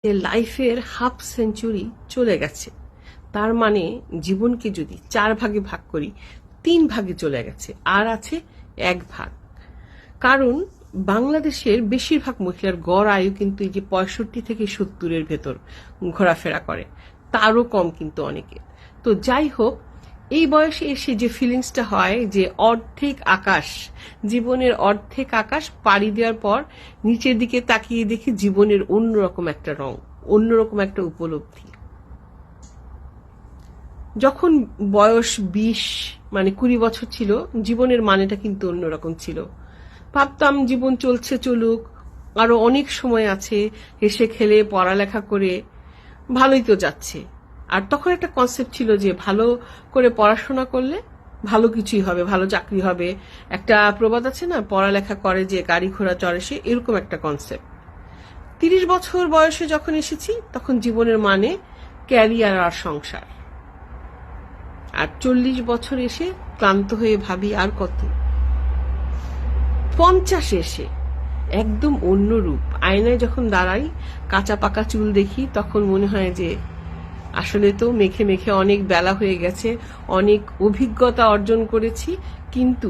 লাইফের half century চলে গেছে, তার মানে জীবনকে যদি 4 ভাগে ভাগ করি 3 ভাগে চলে গেছে, আর আছে 1 ভাগ। কারণ বাংলাদেশের বেশিরভাগ মহিলার গড় আয়ু কিন্তু এই যে 65 থেকে 70-এর ভেতর ঘোরাফেরা করে, তারও কম কিন্তু অনেকে। তো যাই হোক, এই বয়সে এসে যে ফিলিংসটা হয় যে অর্ধেক আকাশ, জীবনের অর্ধেক আকাশ পাড়ি দেওয়ার পর নিচের দিকে তাকিয়ে দেখি জীবনের অন্যরকম একটা রং, অন্যরকম একটা উপলব্ধি। যখন বয়স 20 মানে 20 বছর ছিল, জীবনের মানেটা কিন্তু অন্যরকম ছিল। ভাবতাম জীবন চলছে চলুক, আরো অনেক সময় আছে, হেসে খেলে পড়ালেখা করে ভালোই তো যাচ্ছে। আর তখন একটা কনসেপ্ট ছিল যে ভালো করে পড়াশোনা করলে ভালো কিছুই হবে, ভালো চাকরি হবে। একটা প্রবাদ আছে না, পড়ালেখা করে যে গাড়ি ঘোড়া চড়ে সে, এরকম একটা কনসেপ্ট। 30 বছর বয়সে যখন এসেছি তখন জীবনের মানে ক্যারিয়ার আর সংসার। আর 40 বছর এসে ক্লান্ত হয়ে ভাবি আর কত। 50 এসে একদম অন্য রূপ। আয়নায় যখন দাঁড়াই, কাঁচা পাকা চুল দেখি, তখন মনে হয় যে আসলে তো মেখে মেখে অনেক বেলা হয়ে গেছে, অনেক অভিজ্ঞতা অর্জন করেছি, কিন্তু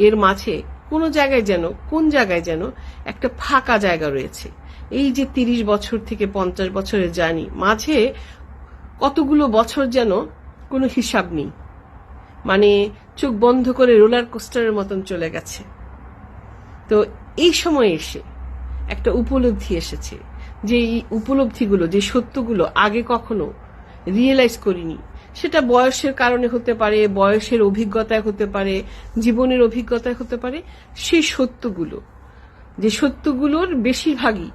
এর মাঝে কোন জায়গায় যেন একটা ফাঁকা জায়গা রয়েছে। এই যে 30 বছর থেকে 50 বছরের জার্নি, মাঝে কতগুলো বছর যেন কোনো হিসাব নেই, মানে চোখ বন্ধ করে রোলার কোস্টারের মতন চলে গেছে। তো এই সময় এসে একটা উপলব্ধি এসেছে, যে এই উপলব্ধিগুলো, যে সত্যগুলো আগে কখনো রিয়েলাইজ করিনি। সেটা বয়সের কারণে হতে পারে, বয়সের অভিজ্ঞতায় হতে পারে, জীবনের অভিজ্ঞতায় হতে পারে। সেই সত্যগুলো, যে সত্যগুলোর বেশিরভাগই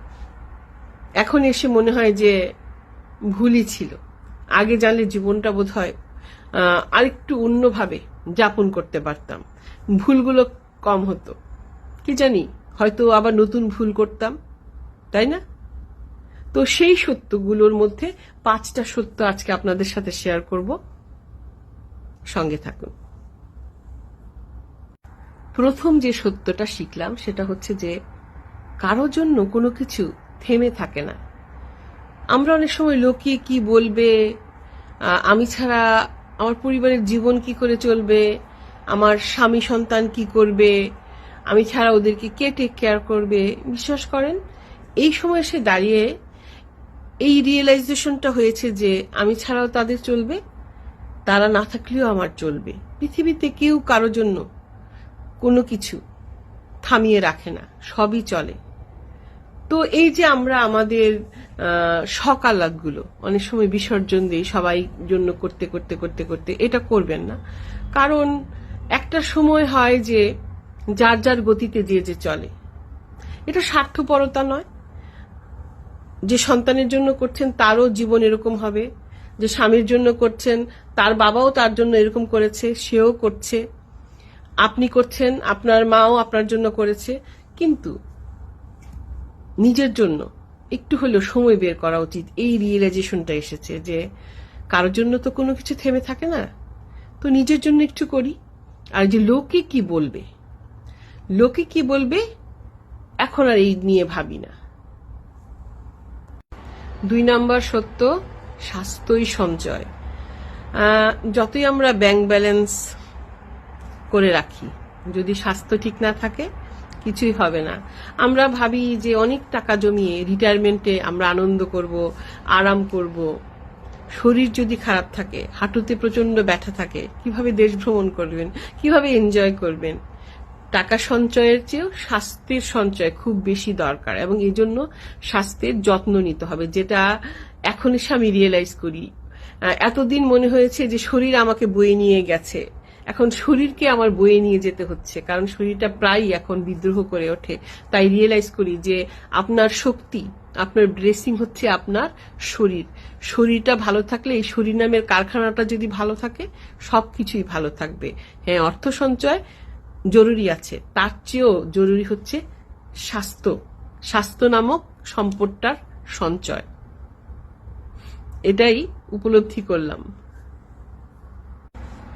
এখন এসে মনে হয় যে ভুলই ছিল। আগে জানলে জীবনটা বোধহয় আরেকটু অন্যভাবে যাপন করতে পারতাম, ভুলগুলো কম হতো, কি জানি হয়তো আবার নতুন ভুল করতাম, তাই না? তো সেই সত্যগুলোর মধ্যে 5টা সত্য আজকে আপনাদের সাথে শেয়ার করব, সঙ্গে থাকুন। প্রথম যে সত্যটা শিখলাম সেটা হচ্ছে যে কারোর জন্য কোনো কিছু থেমে থাকে না। আমরা অনেক সময় লোকে কি বলবে, আমি ছাড়া আমার পরিবারের জীবন কি করে চলবে, আমার স্বামী সন্তান কি করবে, আমি ছাড়া ওদেরকে কে টেক কেয়ার করবে। বিশ্বাস করেন, এই সময় এসে দাঁড়িয়ে এই রিয়েলাইজেশনটা হয়েছে যে আমি ছাড়াও তাদের চলবে, তারা না থাকলেও আমার চলবে। পৃথিবীতে কেউ কারোর জন্য কোনো কিছু থামিয়ে রাখে না, সবই চলে। তো এই যে আমরা আমাদের শখ আহ্লাদগুলো অনেক সময় বিসর্জন দিই সবাই জন্য করতে করতে করতে করতে, এটা করবেন না। কারণ একটা সময় হয় যে যার যার গতিতে যে চলে। এটা স্বার্থপরতা নয়। যে সন্তানের জন্য করছেন তারও জীবন এরকম হবে, যে স্বামীর জন্য করছেন তার বাবাও তার জন্য এরকম করেছে, সেও করছে, আপনি করছেন, আপনার মাও আপনার জন্য করেছে। কিন্তু নিজের জন্য একটু হলেও সময় বের করা উচিত। এই রিয়েলাইজেশনটা এসেছে যে কারোর জন্য তো কোনো কিছু থেমে থাকে না, তো নিজের জন্য একটু করি। আর যে লোকে কি বলবে, লোকে কি বলবে, এখন আর এই নিয়ে ভাবি না। 2 নম্বর সত্য, স্বাস্থ্যই সঞ্চয়। যতই আমরা ব্যাংক ব্যালেন্স করে রাখি, যদি স্বাস্থ্য ঠিক না থাকে কিছুই হবে না। আমরা ভাবি যে অনেক টাকা জমিয়ে রিটায়ারমেন্টে আমরা আনন্দ করব, আরাম করব। শরীর যদি খারাপ থাকে, হাঁটুতে প্রচন্ড ব্যথা থাকে, কিভাবে দেশ ভ্রমণ করবেন, কিভাবে এনজয় করবেন? টাকা সঞ্চয়ের চেয়েও স্বাস্থ্যের সঞ্চয় খুব বেশি দরকার, এবং এই জন্য স্বাস্থ্যের যত্ন নিতে হবে, যেটা এখন এসে আমি রিয়েলাইজ করি। এতদিন মনে হয়েছে যে শরীর আমাকে বয়ে নিয়ে গেছে, এখন শরীরকে আমার বয়ে নিয়ে যেতে হচ্ছে, কারণ শরীরটা প্রায়ই এখন বিদ্রোহ করে ওঠে। তাই রিয়েলাইজ করি যে আপনার শক্তি, আপনার ব্লেসিং হচ্ছে আপনার শরীর। শরীরটা ভালো থাকলে, এই শরীর নামের কারখানাটা যদি ভালো থাকে, সবকিছুই ভালো থাকবে। হ্যাঁ, অর্থ সঞ্চয় জরুরি আছে, তার চেয়েও জরুরি হচ্ছে স্বাস্থ্য, স্বাস্থ্য নামক সম্পদটার সঞ্চয়। এটাই উপলব্ধি করলাম।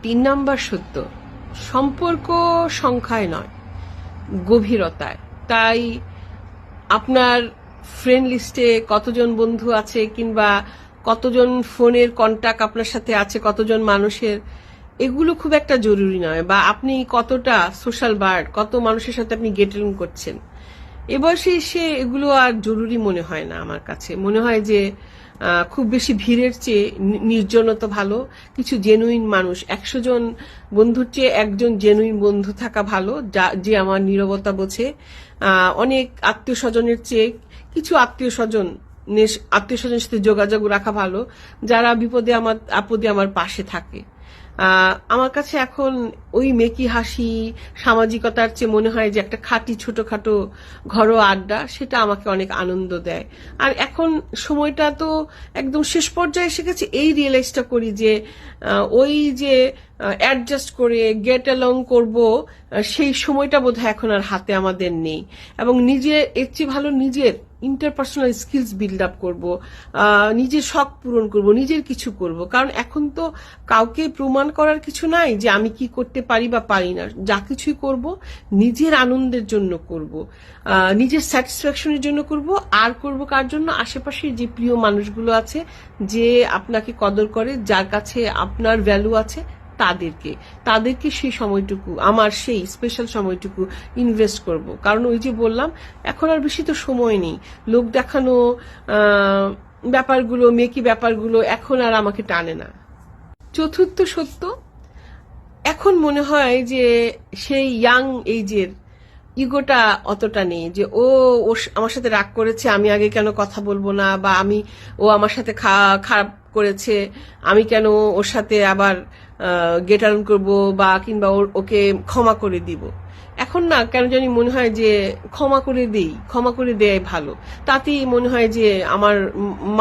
3 নম্বর সত্য, সম্পর্ক সংখ্যায় নয়, গভীরতায়। তাই আপনার ফ্রেন্ড লিস্টে কতজন বন্ধু আছে কিংবা কতজন ফোনের কন্টাক্ট আপনার সাথে আছে, কতজন মানুষের, এগুলো খুব একটা জরুরি নয়। বা আপনি কতটা সোশ্যাল বার্ড, কত মানুষের সাথে আপনি গেট অন করছেন, এ বয়সে এসে এগুলো আর জরুরি মনে হয় না। আমার কাছে মনে হয় যে খুব বেশি ভিড়ের চেয়ে নির্জনতা ভালো। কিছু জেনুইন মানুষ, 100 জন বন্ধুর চেয়ে একজন জেনুইন বন্ধু থাকা ভালো, যে আমার নীরবতা বোঝে। অনেক আত্মীয় স্বজনের চেয়ে কিছু আত্মীয় স্বজনের সাথে যোগাযোগ রাখা ভালো, যারা বিপদে আপদে আমার পাশে থাকে। আমার কাছে এখন ওই মেকি হাসি সামাজিকতার চেয়ে মনে হয় যে একটা খাঁটি ছোটখাটো ঘরোয়া আড্ডা, সেটা আমাকে অনেক আনন্দ দেয়। আর এখন সময়টা তো একদম শেষ পর্যায়ে এসে গেছে, এই রিয়েলাইজটা করি যে ওই যে অ্যাডজাস্ট করে গেট অ্যালং করব, সেই সময়টা বোধহয় এখন আর হাতে আমাদের নেই। এবং এর চেয়ে ভালো নিজের ইন্টারপার্সোনাল স্কিলস বিল্ড আপ করবো, নিজের শখ পূরণ করব, নিজের কিছু করব। কারণ এখন তো কাউকে প্রমাণ করার কিছু নাই যে আমি কি করতে পারি বা পারি না। যা কিছুই করব নিজের আনন্দের জন্য করব, নিজের স্যাটিসফ্যাকশনের জন্য করব। আর করব কার জন্য? আশেপাশে যে প্রিয় মানুষগুলো আছে, যে আপনাকে কদর করে, যার কাছে আপনার ভ্যালু আছে, তাদেরকে সেই সময়টুকু, আমার সেই স্পেশাল সময়টুকু ইনভেস্ট করব। কারণ ওই যে বললাম, এখন আর বেশি তো সময় নেই। লোক দেখানো ব্যাপারগুলো, মেকি ব্যাপারগুলো এখন আর আমাকে টানে না। চতুর্থ সত্য, এখন মনে হয় যে সেই ইয়াং এইজের ইগোটা অতটা নেই, যে ও আমার সাথে রাগ করেছে, আমি আগে কেন কথা বলবো না, বা ও আমার সাথে খারাপ করেছে, আমি কেন ওর সাথে আবার গেট অন করবো, বা কিংবা ওকে ক্ষমা করে দিব। এখন না কেন জানি মনে হয় যে ক্ষমা করে দেয়াই ভালো। তাতেই মনে হয় যে আমার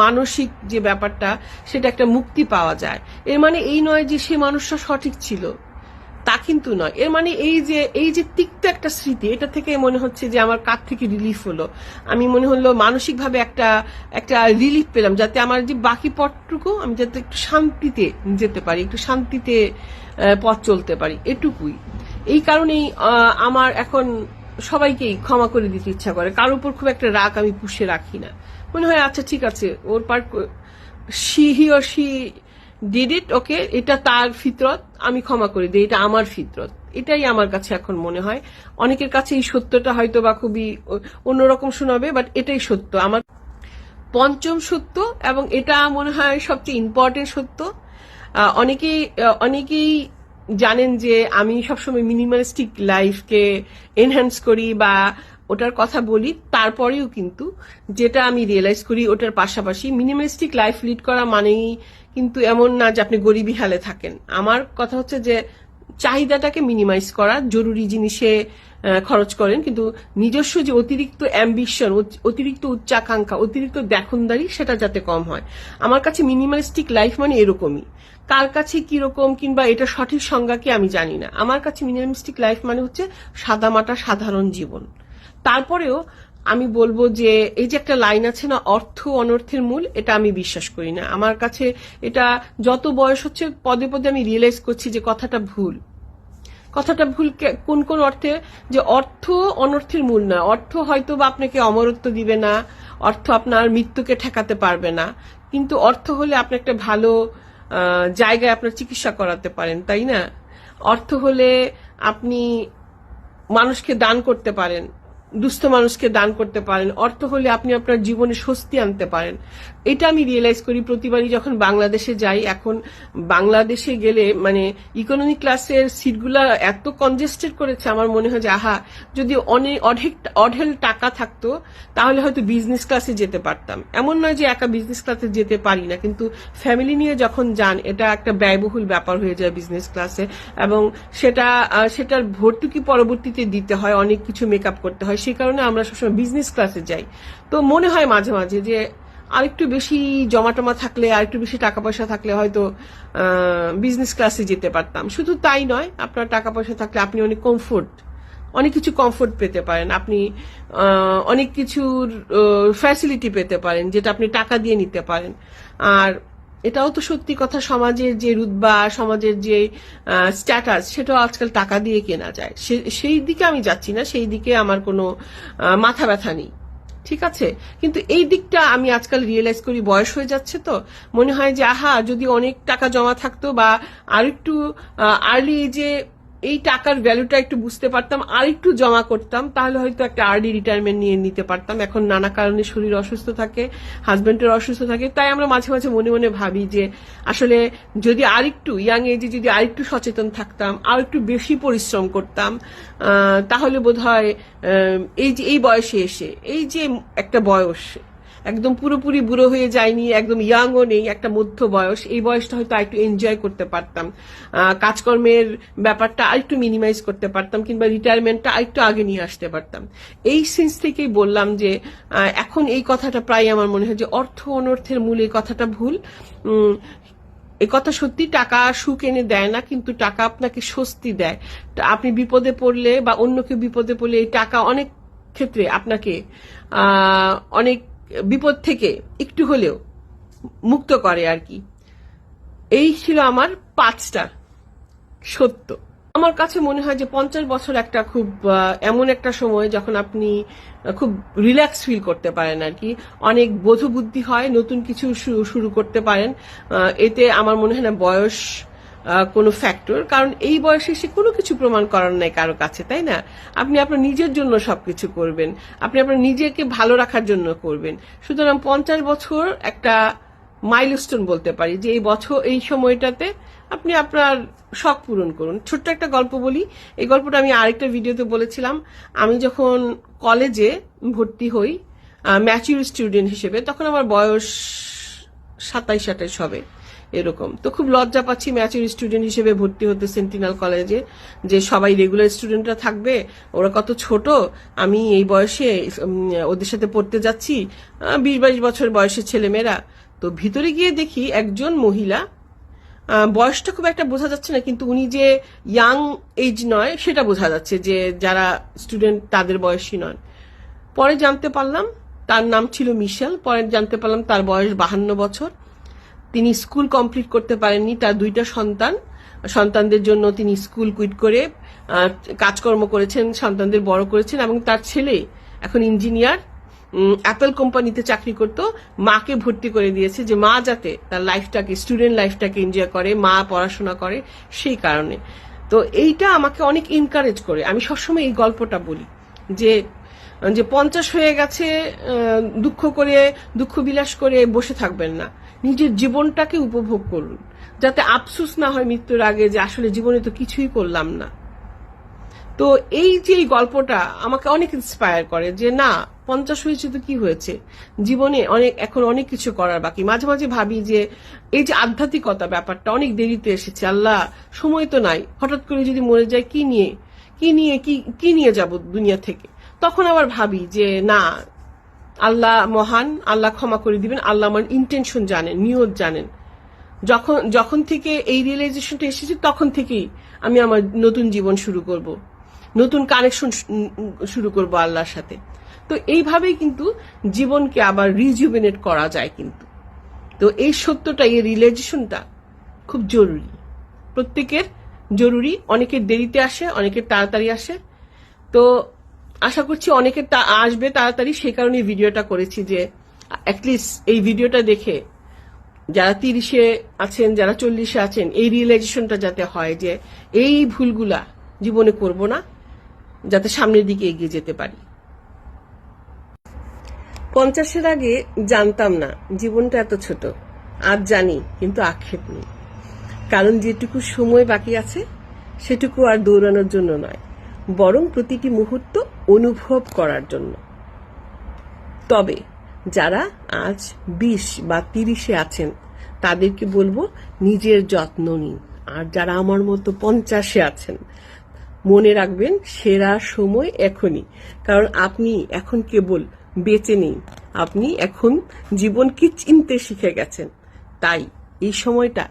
মানসিক যে ব্যাপারটা, সেটা একটা মুক্তি পাওয়া যায়। এর মানে এই নয় যে সে মানুষটা সঠিক ছিল, তা কিন্তু নয়। এর মানে এই যে তিক্ত একটা স্মৃতি, এটা থেকে মনে হচ্ছে যে আমার কাছ থেকে রিলিফ হলো। আমি মনে হলো মানসিকভাবে একটা রিলিফ পেলাম, যাতে আমার যে বাকি পথটুকু আমি যাতে একটু শান্তিতে যেতে পারি, একটু শান্তিতে পথ চলতে পারি, এটুকুই। এই কারণেই আমার এখন সবাইকেই ক্ষমা করে দিতে ইচ্ছা করে। কারোর উপর খুব একটা রাগ আমি পুষে রাখি না। মনে হয় আচ্ছা ঠিক আছে, ওর part, he or she did it, okay, এটা তার ফিতরত, আমি ক্ষমা করে দিই, এটা আমার ফিতরত। এটাই আমার কাছে এখন মনে হয়। অনেকের কাছে এই সত্যটা হয়তো বা খুবই অন্যরকম শোনাবে, বাট এটাই সত্য। আমার পঞ্চম সত্য, এবং এটা মনে হয় সবচেয়ে ইম্পর্টেন্ট সত্য। অনেকেই জানেন যে আমি সবসময় মিনিমালিস্টিক লাইফকে এনহ্যান্স করি বা ওটার কথা বলি। তারপরেও কিন্তু যেটা আমি রিয়েলাইজ করি, ওটার পাশাপাশি মিনিমালিস্টিক লাইফ লিড করা মানেই কিন্তু এমন না যে আপনি গরিবী হালে থাকেন। আমার কথা হচ্ছে যে চাহিদাটাকে মিনিমাইজ করা, জরুরি জিনিসে খরচ করেন, কিন্তু নিজস্ব যে অতিরিক্ত অ্যাম্বিশন, অতিরিক্ত উচ্চাকাঙ্ক্ষা, অতিরিক্ত দেখনদারি, সেটা যাতে কম হয়। আমার কাছে মিনিমালিস্টিক লাইফ মানে এরকমই। কার কাছে কিরকম কিংবা এটা সঠিক সংজ্ঞা কি আমি জানি না। আমার কাছে মিনিমালিস্টিক লাইফ মানে হচ্ছে সাদামাটা সাধারণ জীবন। তারপরেও আমি বলবো যে এই যে একটা লাইন আছে না, অর্থ অনর্থের মূল, এটা আমি বিশ্বাস করি না। আমার কাছে এটা যত বয়স হচ্ছে পদে পদে আমি রিয়েলাইজ করছি যে কথাটা ভুল। কোন কোন অর্থে? যে অর্থ অনর্থের মূল না। অর্থ হয়তো বা আপনাকে অমরত্ব দিবে না, অর্থ আপনার মৃত্যুকে ঠেকাতে পারবে না, কিন্তু অর্থ হলে আপনি একটা ভালো জায়গায় আপনার চিকিৎসা করাতে পারেন, তাই না? অর্থ হলে আপনি মানুষকে দান করতে পারেন, দুস্থ মানুষকে দান করতে পারেন। অর্থ হলে আপনি আপনার জীবনে স্বস্তি আনতে পারেন। এটা আমি রিয়েলাইজ করি প্রতিবারই যখন বাংলাদেশে যাই। এখন বাংলাদেশে গেলে মানে ইকোনমি ক্লাসের সিটগুলা এত কনজেস্টেড করেছে, আমার মনে হয় যে আহা, যদি অঢেল টাকা থাকতো তাহলে হয়তো বিজনেস ক্লাসে যেতে পারতাম। এমন নয় যে একা বিজনেস ক্লাসে যেতে পারি না, কিন্তু ফ্যামিলি নিয়ে যখন যান, এটা একটা ব্যয়বহুল ব্যাপার হয়ে যায় বিজনেস ক্লাসে, এবং সেটার ভর্তুকি পরবর্তীতে দিতে হয়, অনেক কিছু মেকআপ করতে হয়। সেই কারণে আমরা সবসময় বিজনেস ক্লাসে যাই। তো মনে হয় মাঝে মাঝে যে আরেকটু বেশি জমাটমা থাকলে, আরেকটু বেশি টাকা পয়সা থাকলে হয়তো বিজনেস ক্লাসে যেতে পারতাম। শুধু তাই নয়, আপনার টাকা পয়সা থাকলে আপনি অনেক কিছু কমফোর্ট পেতে পারেন, আপনি অনেক কিছুর ফ্যাসিলিটি পেতে পারেন, যেটা আপনি টাকা দিয়ে নিতে পারেন। আর এটাও তো সত্যি কথা, সমাজের যে রুতবা, সমাজের যে স্ট্যাটাস, সেটাও আজকাল টাকা দিয়ে কেনা যায়। সেই দিকে আমি যাচ্ছি না, সেই দিকে আমার কোনো মাথা ব্যথা নেই। ঠিক আছে, কিন্তু এই দিকটা আমি আজকাল রিয়েলাইজ করি, বয়স হয়ে যাচ্ছে তো মনে হয় যে আহা যদি অনেক টাকা জমা থাকতো বা আরেকটু আর্লি এজে এই টাকার ভ্যালুটা একটু বুঝতে পারতাম, আর একটু জমা করতাম, তাহলে হয়তো একটা আর্লি রিটায়ারমেন্ট নিয়ে নিতে পারতাম। এখন নানা কারণে শরীর অসুস্থ থাকে, হাজবেন্ডের অসুস্থ থাকে, তাই আমরা মাঝে মাঝে মনে মনে ভাবি যে আসলে যদি আরেকটু ইয়াং এজে যদি আরেকটু সচেতন থাকতাম, আর একটু বেশি পরিশ্রম করতাম, তাহলে বোধহয় এই বয়সে এসে, এই যে একটা বয়স একদম পুরোপুরি বুড়ো হয়ে যায়নি, একদম ইয়াংও নেই, একটা মধ্য বয়স, এই বয়সটা হয়তো আরেকটু এনজয় করতে পারতাম, কাজকর্মের ব্যাপারটা আরেকটু মিনিমাইজ করতে পারতাম, কিংবা রিটায়ারমেন্টটা আরেকটু আগে নিয়ে আসতে পারতাম। এই সেন্স থেকেই বললাম যে এখন এই কথাটা প্রায় আমার মনে হয় যে অর্থ অনর্থের মূল এই কথাটা ভুল। এই কথা সত্যি, টাকা সুখ এনে দেয় না, কিন্তু টাকা আপনাকে স্বস্তি দেয়। আপনি বিপদে পড়লে বা অন্য কেউ বিপদে পড়লে এই টাকা অনেক ক্ষেত্রে আপনাকে অনেক বিপদ থেকে একটু হলেও মুক্ত করে আর কি। এই ছিল আমার 5টা সত্য। আমার কাছে মনে হয় যে 50 বছর একটা খুব এমন একটা সময় যখন আপনি খুব রিল্যাক্স ফিল করতে পারেন আর কি, অনেক বোধবুদ্ধি হয়, নতুন কিছু শুরু করতে পারেন। এতে আমার মনে হয় না বয়স কোনো ফ্যাক্টর, কারণ এই বয়সে এসে কোনো কিছু প্রমাণ করার নাই কারো কাছে, তাই না? আপনি আপনার নিজের জন্য সবকিছু করবেন, আপনি আপনার নিজেকে ভালো রাখার জন্য করবেন। সুতরাং 50 বছর একটা মাইলস্টোন বলতে পারি, যে এই বছর এই সময়টাতে আপনি আপনার শখ পূরণ করুন। ছোট্ট একটা গল্প বলি, এই গল্পটা আমি আরেকটা ভিডিওতে বলেছিলাম। আমি যখন কলেজে ভর্তি হই ম্যাচিউর স্টুডেন্ট হিসেবে, তখন আমার বয়স 27-28 হবে এরকম। তো খুব লজ্জা পাচ্ছি ম্যাচিউর স্টুডেন্ট হিসেবে ভর্তি হতে সেন্টিনাল কলেজে, যে সবাই রেগুলার স্টুডেন্টরা থাকবে, ওরা কত ছোট, আমি এই বয়সে ওদের সাথে পড়তে যাচ্ছি, 20-22 বছর বয়সের ছেলেমেয়েরা। তো ভিতরে গিয়ে দেখি একজন মহিলা, বয়সটা খুব একটা বোঝা যাচ্ছে না, কিন্তু উনি যে ইয়াং এজ নয় সেটা বোঝা যাচ্ছে, যে যারা স্টুডেন্ট তাদের বয়সী নয়। পরে জানতে পারলাম তার নাম ছিল মিশেল। পরে জানতে পারলাম তার বয়স 52 বছর। তিনি স্কুল কমপ্লিট করতে পারেননি, তার 2টা সন্তানদের জন্য তিনি স্কুল কুইট করে কাজকর্ম করেছেন, সন্তানদের বড় করেছেন, এবং তার ছেলে এখন ইঞ্জিনিয়ার, অ্যাপেল কোম্পানিতে চাকরি করতো। মাকে ভর্তি করে দিয়েছে যে মা যাতে তার লাইফটাকে, স্টুডেন্ট লাইফটাকে এনজয় করে, মা পড়াশোনা করে, সেই কারণে। তো এইটা আমাকে অনেক এনকারেজ করে। আমি সবসময় এই গল্পটা বলি যে 50 হয়ে গেছে দুঃখ বিলাস করে বসে থাকবেন না, নিজের জীবনটাকে উপভোগ করুন, যাতে আফসোস না হয় মৃত্যুর আগে যে আসলে জীবনে তো কিছুই করলাম না। তো এই যে গল্পটা আমাকে অনেক ইন্সপায়ার করে যে না, 50 হয়েছে তো কি হয়েছে, জীবনে এখন অনেক কিছু করার বাকি। মাঝে মাঝে ভাবি যে এই যে আধ্যাত্মিকতা ব্যাপারটা অনেক দেরিতে এসেছে, আল্লাহ সময় তো নাই, হঠাৎ করে যদি মরে যায় কি নিয়ে যাব দুনিয়া থেকে। তখন আবার ভাবি যে না, আল্লাহ মহান, আল্লাহ ক্ষমা করে দিবেন, আল্লাহ আমার ইন্টেনশন জানেন, নিয়ত জানেন। যখন থেকে এই রিয়েলাইজেশনটা এসেছে তখন থেকেই আমি আমার নতুন জীবন শুরু করব, নতুন কানেকশন শুরু করব আল্লাহর সাথে। তো এইভাবেই কিন্তু জীবনকে আবার রিজুভেনেট করা যায় কিন্তু। তো এই সত্যটা, এই রিয়েলাইজেশনটা খুব জরুরি, প্রত্যেকের জরুরি। অনেকের দেরিতে আসে, অনেকের তাড়াতাড়ি আসে। তো আশা করছি অনেকের আসবে তাড়াতাড়ি, সেই কারণে ভিডিওটা করেছি, যে অ্যাটলিস্ট এই ভিডিওটা দেখে যারা 30-এ আছেন, যারা 40-এ আছেন, এই রিয়েলাইজেশনটা যাতে হয় যে এই ভুলগুলা জীবনে করব না, যাতে সামনের দিকে এগিয়ে যেতে পারি। 50-এর আগে জানতাম না জীবনটা এত ছোট, আজ জানি, কিন্তু আক্ষেপ নেই, কারণ যেটুকু সময় বাকি আছে সেটুকু আর দৌড়ানোর জন্য নয়, বরং প্রতিটি মুহূর্ত অনুভব করার জন্য। তবে যারা আজ 20 বা 30-এ আছেন তাদেরকে বলবো নিজের যত্ন নিন, আর যারা আমার মতো 50-এ আছেন মনে রাখবেন সেরা সময় এখনই, কারণ আপনি এখন কেবল বেঁচে নেই, আপনি এখন জীবনকে চিনতে শিখে গেছেন। তাই এই সময়টা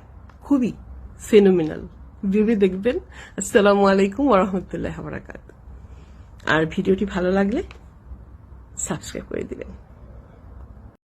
খুবই ফেনোমেনাল, ভেবে দেখবেন। আসসালামু আলাইকুম ওয়া রাহমাতুল্লাহি ওয়া বারাকাতুহু। আর ভিডিওটি ভালো লাগলে সাবস্ক্রাইব করে দিবেন।